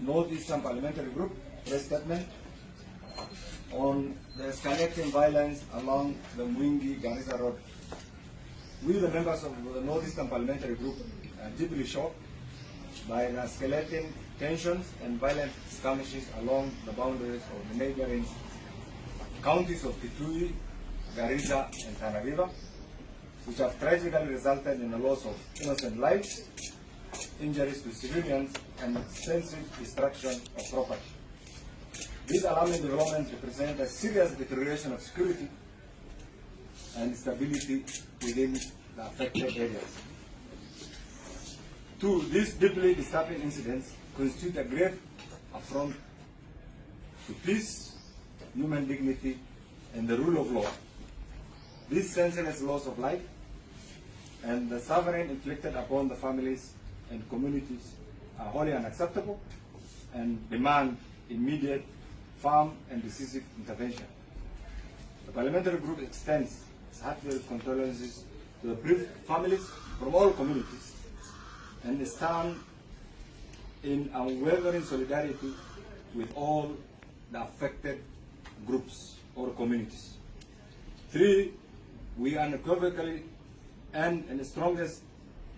Northeastern Parliamentary Group press statement on the escalating violence along the Mwingi-Garissa Road. We, the members of the Northeastern Parliamentary Group, are deeply shocked by the escalating tensions and violent skirmishes along the boundaries of the neighboring counties of Kitui, Garissa, and Tana River, which have tragically resulted in the loss of innocent lives, injuries to civilians, and extensive destruction of property. These alarming developments represent a serious deterioration of security and stability within the affected areas. Two, these deeply disturbing incidents constitute a grave affront to peace, human dignity, and the rule of law. This senseless loss of life and the suffering inflicted upon the families and communities are wholly unacceptable and demand immediate, firm, and decisive intervention. The Parliamentary Group extends its heartfelt condolences to the bereaved families from all communities and stand in unwavering solidarity with all the affected groups or communities. Three, we unequivocally and in the strongest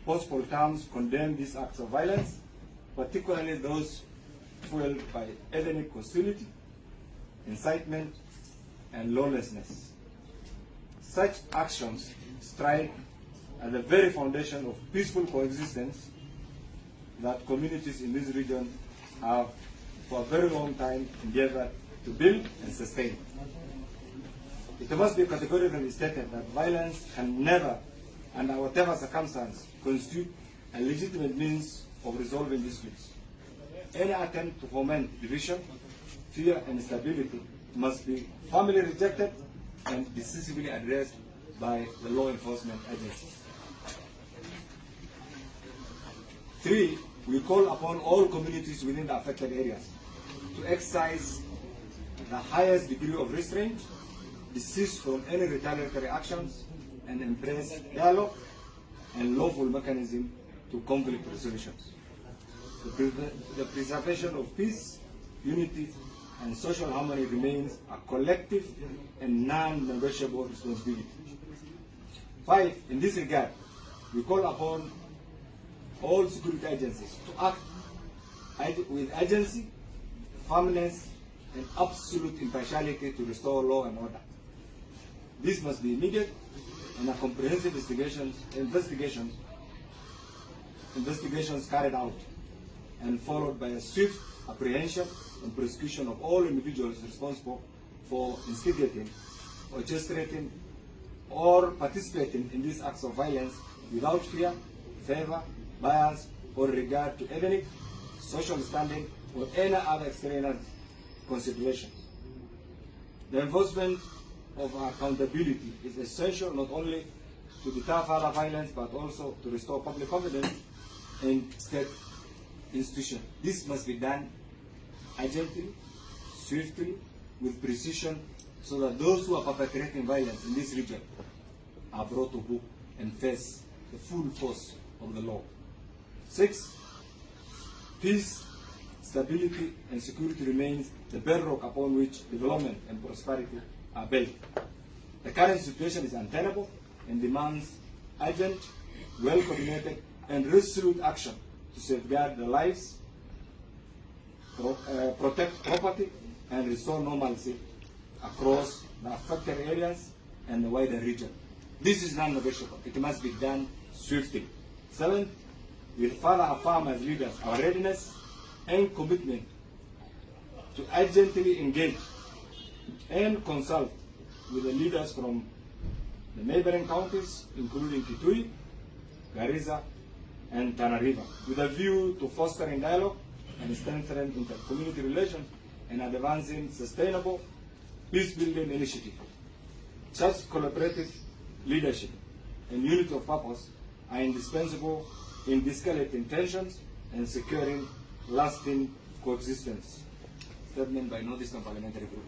possible terms condemn these acts of violence, particularly those fueled by ethnic hostility, incitement, and lawlessness. Such actions strike at the very foundation of peaceful coexistence that communities in this region have for a very long time endeavored to build and sustain. It must be categorically stated that violence can never, under whatever circumstance, constitute a legitimate means of resolving disputes. Any attempt to foment division, fear, and instability must be firmly rejected and decisively addressed by the law enforcement agencies. Three, we call upon all communities within the affected areas to exercise the highest degree of restraint, desist from any retaliatory actions, and embrace dialogue and lawful mechanism to conflict resolutions. The preservation of peace, unity, and social harmony remains a collective and non-negotiable responsibility. Five, in this regard, we call upon all security agencies to act with agency, firmness, and absolute impartiality to restore law and order. This must be immediate and a comprehensive investigations carried out and followed by a swift apprehension and prosecution of all individuals responsible for instigating, orchestrating, or participating in these acts of violence without fear, favor, bias, or regard to ethnic, social standing, or any other extraneous considerations. The enforcement of accountability is essential not only to deter further violence but also to restore public confidence in state institutions. This must be done urgently, swiftly, with precision, so that those who are perpetrating violence in this region are brought to book and face the full force of the law. Six, peace, stability, and security remains the bedrock upon which development and prosperity are built. The current situation is untenable and demands urgent, well-coordinated, and resolute action to safeguard the lives, protect property, and restore normalcy across the affected areas and the wider region. This is non-negotiable. It must be done swiftly. Seventh, we further affirm as leaders our readiness and commitment to urgently engage and consult with the leaders from the neighboring counties, including Kitui, Garissa, and Tana River, with a view to fostering dialogue and strengthening inter-community relations and advancing sustainable peace-building initiatives. Such collaborative leadership and unity of purpose are indispensable in de-escalating tensions and securing lasting coexistence. Statement by Northeastern Parliamentary Group.